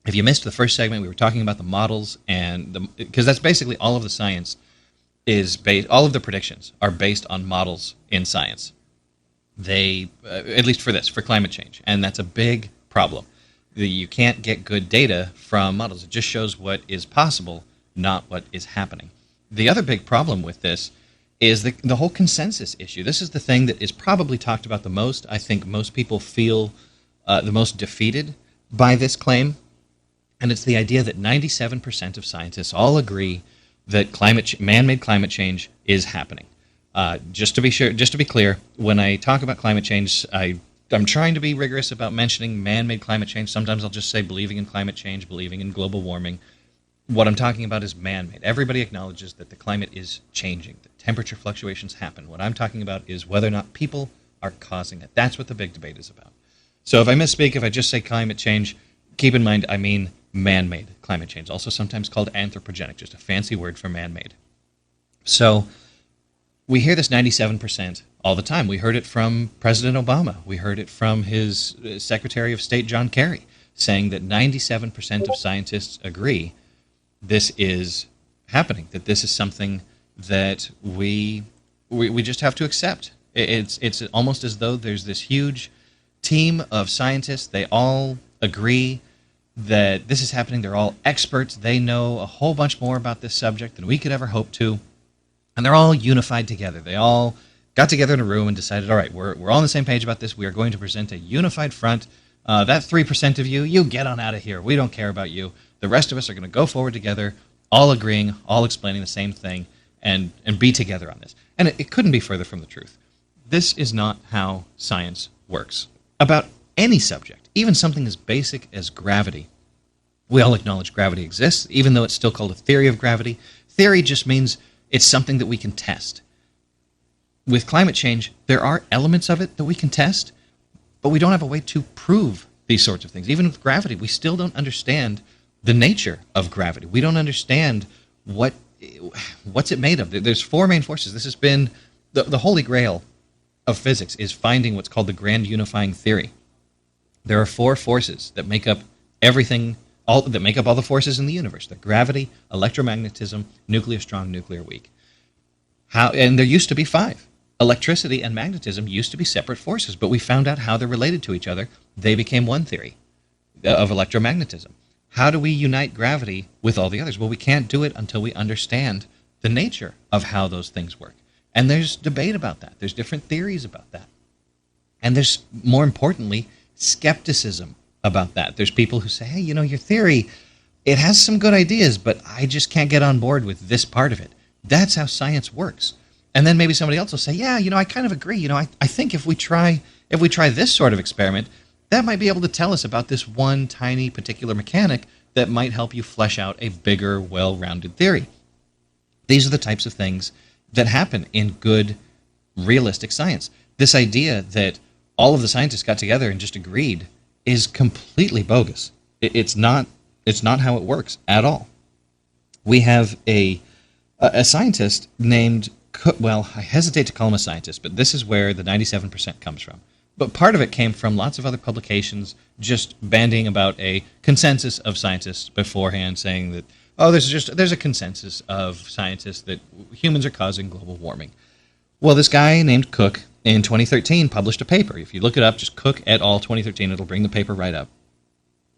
If you missed the first segment, we were talking about the models, and because that's basically all of the science is based. All of the predictions are based on models in science. They, at least for climate change, and that's a big problem. You can't get good data from models. It just shows what is possible, not what is happening. The other big problem with this is the whole consensus issue. This is the thing that is probably talked about the most. I think most people feel the most defeated by this claim, and it's the idea that 97% of scientists all agree that man-made climate change is happening. Just to be clear, when I talk about climate change, I'm trying to be rigorous about mentioning man-made climate change. Sometimes I'll just say believing in climate change, believing in global warming. What I'm talking about is man-made. Everybody acknowledges that the climate is changing, that temperature fluctuations happen. What I'm talking about is whether or not people are causing it. That's what the big debate is about. So if I misspeak, if I just say climate change, keep in mind I mean man-made climate change, also sometimes called anthropogenic, just a fancy word for man-made. So we hear this 97% all the time. We heard it from President Obama. We heard it from his Secretary of State, John Kerry, saying that 97% of scientists agree this is happening, that this is something that we just have to accept. It's almost as though there's this huge team of scientists. They all agree that this is happening. They're all experts. They know a whole bunch more about this subject than we could ever hope to. And they're all unified together. They all got together in a room and decided, all right, we're all on the same page about this. We are going to present a unified front. That 3% of you get on out of here. We don't care about you. The rest of us are going to go forward together, all agreeing, all explaining the same thing, and be together on this. And it couldn't be further from the truth. This is not how science works. About any subject, even something as basic as gravity. We all acknowledge gravity exists, even though it's still called a theory of gravity. Theory just means it's something that we can test. With climate change, there are elements of it that we can test, but we don't have a way to prove these sorts of things. Even with gravity, we still don't understand the nature of gravity. We don't understand what's it made of. There's four main forces. This has been the holy grail of physics, is finding what's called the grand unifying theory. There are four forces that make up everything, all the forces in the universe. They're gravity, electromagnetism, nuclear strong, nuclear weak. And there used to be five. Electricity and magnetism used to be separate forces, but we found out how they're related to each other. They became one theory of electromagnetism. How do we unite gravity with all the others? Well, we can't do it until we understand the nature of how those things work. And there's debate about that. There's different theories about that. And there's, more importantly, skepticism about that. There's people who say, hey, your theory, it has some good ideas, but I just can't get on board with this part of it. That's how science works. And then maybe somebody else will say, yeah, I kind of agree. I think if we try this sort of experiment, that might be able to tell us about this one tiny particular mechanic that might help you flesh out a bigger, well-rounded theory. These are the types of things that happen in good, realistic science. This idea that all of the scientists got together and just agreed is completely bogus. It's not how it works at all. We have a scientist named Cook. Well, I hesitate to call him a scientist, but this is where the 97% comes from. But part of it came from lots of other publications just bandying about a consensus of scientists beforehand, saying that, there's a consensus of scientists that humans are causing global warming. Well, this guy named Cook in 2013 published a paper. If you look it up, just Cook et al. 2013, it'll bring the paper right up.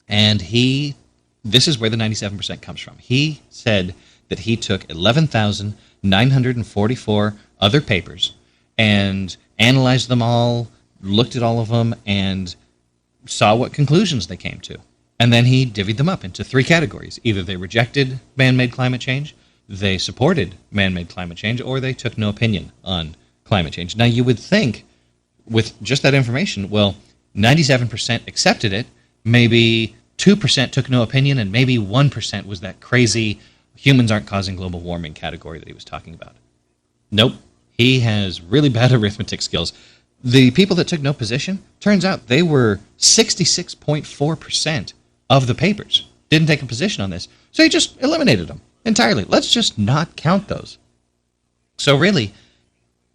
And this is where the 97% comes from. He said that he took 11,944 other papers and analyzed them all, looked at all of them, and saw what conclusions they came to. And then he divvied them up into three categories. Either they rejected man-made climate change, they supported man-made climate change, or they took no opinion on climate change. Now, you would think, with just that information, well, 97% accepted it, maybe 2% took no opinion, and maybe 1% was that crazy humans aren't causing global warming category that he was talking about. Nope. He has really bad arithmetic skills. The people that took no position, turns out they were 66.4% of the papers. Didn't take a position on this. So he just eliminated them entirely. Let's just not count those. So really,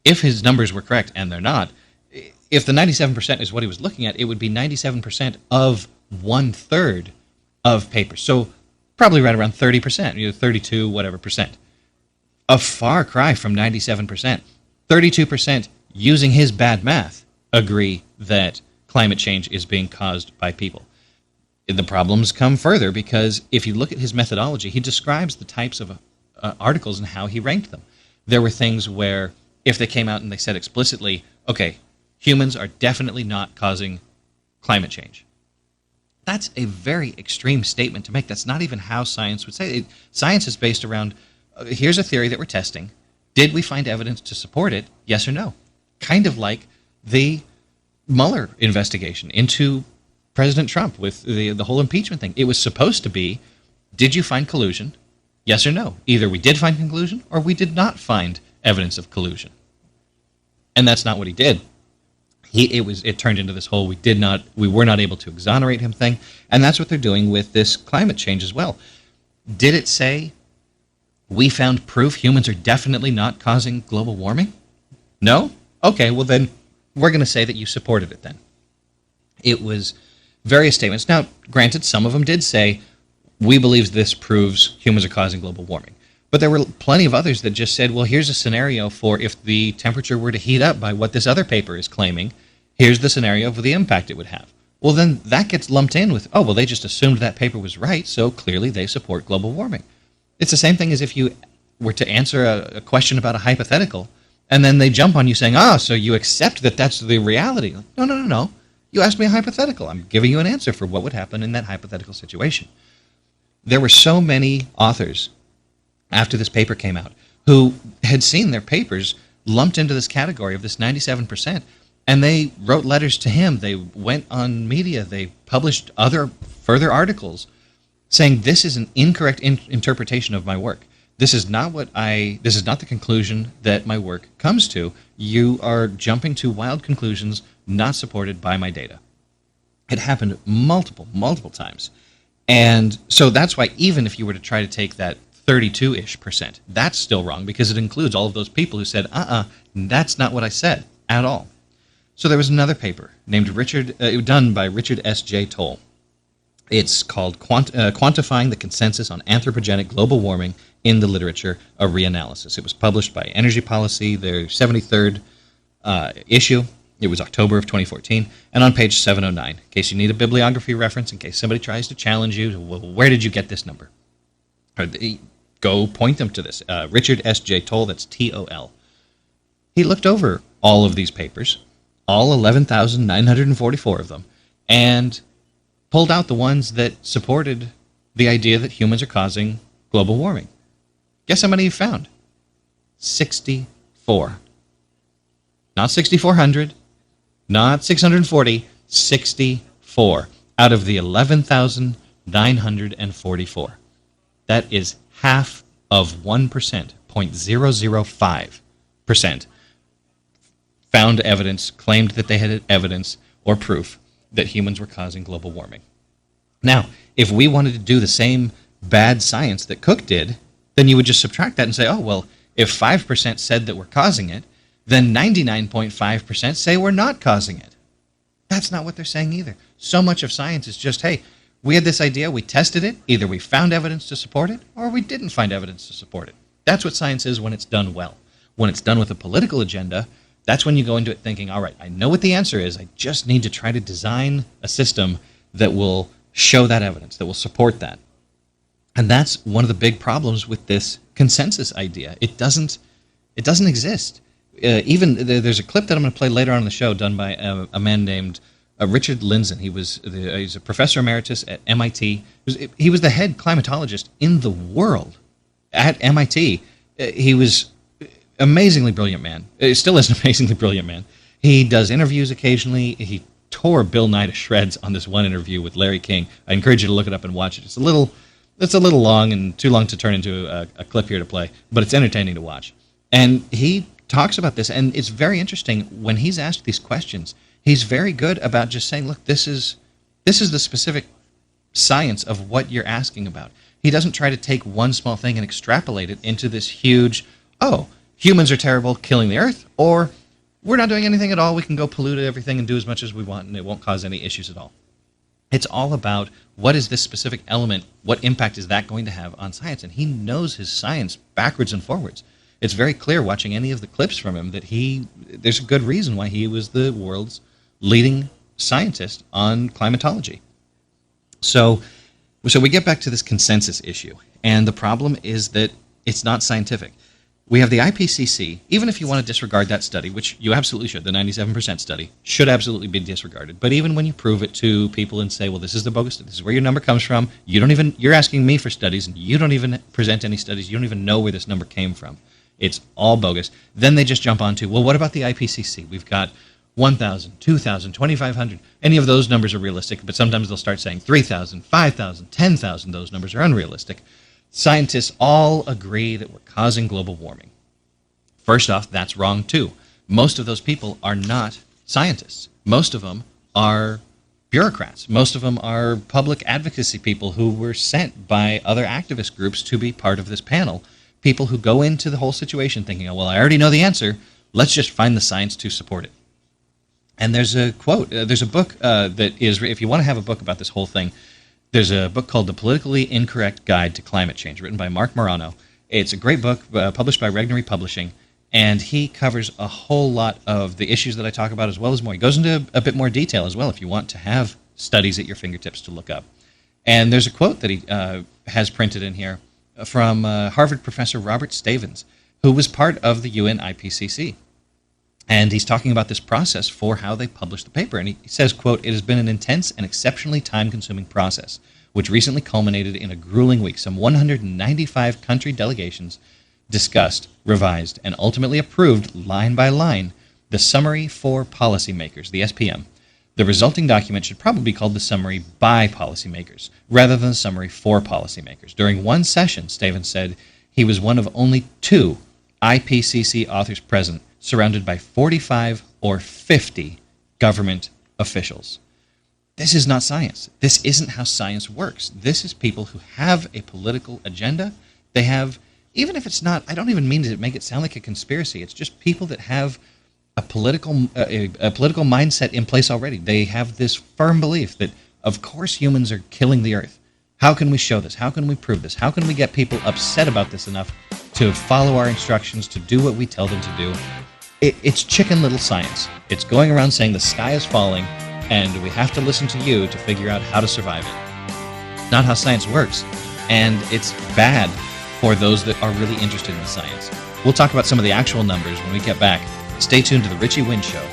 if his numbers were correct, and they're not, if the 97% is what he was looking at, it would be 97% of one-third of papers. So probably right around 30%, 32, whatever percent. A far cry from 97%. 32% using his bad math agree that climate change is being caused by people. The problems come further because if you look at his methodology, he describes the types of articles and how he ranked them. There were things where if they came out and they said explicitly, okay, humans are definitely not causing climate change. That's a very extreme statement to make. That's not even how science would say it. Science is based around, here's a theory that we're testing. Did we find evidence to support it? Yes or no? Kind of like the Mueller investigation into President Trump with the whole impeachment thing. It was supposed to be, did you find collusion? Yes or no? Either we did find collusion or we did not find evidence of collusion. And that's not what he did. It turned into this whole we were not able to exonerate him thing, and that's what they're doing with this climate change as well. Did it say we found proof humans are definitely not causing global warming? No? Okay, well then we're going to say that you supported it then. It was various statements. Now, granted, some of them did say we believe this proves humans are causing global warming. But there were plenty of others that just said, well, here's a scenario for if the temperature were to heat up by what this other paper is claiming, here's the scenario for the impact it would have. Well, then that gets lumped in with, oh, well, they just assumed that paper was right, so clearly they support global warming. It's the same thing as if you were to answer a question about a hypothetical, and then they jump on you saying, so you accept that that's the reality. Like, no. You asked me a hypothetical. I'm giving you an answer for what would happen in that hypothetical situation. There were so many authors after this paper came out who had seen their papers lumped into this category of this 97%, and they wrote letters to him. They went on media. They published other further articles saying this is an incorrect interpretation of my work. This is not the conclusion that my work comes to. You are jumping to wild conclusions not supported by my data. It happened multiple times. And so that's why even if you were to try to take that 32-ish%, that's still wrong because it includes all of those people who said, that's not what I said at all. So there was another paper named done by Richard S.J. Toll. It's called Quantifying the Consensus on Anthropogenic Global Warming in the Literature, a Reanalysis. It was published by Energy Policy, their 73rd issue. It was October of 2014, and on page 709, in case you need a bibliography reference, in case somebody tries to challenge you, well, where did you get this number? Go point them to this. Richard S.J. Toll, that's T-O-L. He looked over all of these papers, all 11,944 of them, and pulled out the ones that supported the idea that humans are causing global warming. Guess how many he found? 64. Not 6,400, not 640, 64 out of the 11,944. That is half of 1%, 0.005%, found evidence, claimed that they had evidence or proof that humans were causing global warming. Now, if we wanted to do the same bad science that Cook did, then you would just subtract that and say, oh, well, if 5% said that we're causing it, then 99.5% say we're not causing it. That's not what they're saying either. So much of science is just, hey, we had this idea, we tested it, either we found evidence to support it, or we didn't find evidence to support it. That's what science is when it's done well. When it's done with a political agenda, that's when you go into it thinking, all right, I know what the answer is, I just need to try to design a system that will show that evidence, that will support that. And that's one of the big problems with this consensus idea. It doesn't exist. There's a clip that I'm going to play later on in the show done by a man named Richard Lindzen. He's a professor emeritus at MIT. He was the head climatologist in the world at MIT. He was amazingly brilliant man. He still is an amazingly brilliant man. He does interviews occasionally. He tore Bill Nye to shreds on this one interview with Larry King. I encourage you to look it up and watch it. It's a little long and too long to turn into a clip here to play, but it's entertaining to watch. And he talks about this, and it's very interesting when he's asked these questions. He's very good about just saying, look, this is the specific science of what you're asking about. He doesn't try to take one small thing and extrapolate it into this huge, humans are terrible, killing the earth, or we're not doing anything at all, we can go pollute everything and do as much as we want, and it won't cause any issues at all. It's all about what is this specific element, what impact is that going to have on science, and he knows his science backwards and forwards. It's very clear watching any of the clips from him that there's a good reason why he was the world's leading scientist on climatology. So we get back to this consensus issue, and the problem is that it's not scientific. We have the IPCC. Even if you want to disregard that study, which you absolutely should, the 97% study should absolutely be disregarded. But even when you prove it to people and say, well, this is the bogus, this is where your number comes from, you're asking me for studies, and you don't even present any studies, you don't even know where this number came from. It's all bogus. Then they just jump onto, well, what about the IPCC? We've got 1,000, 2,000, 2,500. Any of those numbers are realistic, but sometimes they'll start saying 3,000, 5,000, 10,000. Those numbers are unrealistic. Scientists all agree that we're causing global warming. First off, that's wrong too. Most of those people are not scientists. Most of them are bureaucrats. Most of them are public advocacy people who were sent by other activist groups to be part of this panel. People who go into the whole situation thinking, oh, well, I already know the answer. Let's just find the science to support it. And there's a quote. There's a book that is, if you want to have a book about this whole thing, there's a book called The Politically Incorrect Guide to Climate Change, written by Mark Morano. It's a great book, published by Regnery Publishing, and he covers a whole lot of the issues that I talk about as well as more. He goes into a bit more detail as well if you want to have studies at your fingertips to look up. And there's a quote that he has printed in here from Harvard professor Robert Stavins, who was part of the UN IPCC. And he's talking about this process for how they published the paper. And he says, quote, "It has been an intense and exceptionally time-consuming process, which recently culminated in a grueling week. Some 195 country delegations discussed, revised, and ultimately approved, line by line, the Summary for Policymakers, the SPM. The resulting document should probably be called the Summary by Policymakers, rather than the Summary for Policymakers. During one session," Stavins said, "he was one of only 2 IPCC authors present, surrounded by 45 or 50 government officials." This is not science. This isn't how science works. This is people who have a political agenda. They have, even if it's not, I don't even mean to make it sound like a conspiracy. It's just people that have a political mindset in place already. They have this firm belief that, of course, humans are killing the earth. How can we show this? How can we prove this? How can we get people upset about this enough to follow our instructions, to do what we tell them to do? It's Chicken Little science. It's going around saying the sky is falling, and we have to listen to you to figure out how to survive it. Not how science works, and it's bad for those that are really interested in science. We'll talk about some of the actual numbers when we get back. Stay tuned to The Richie Winn Show.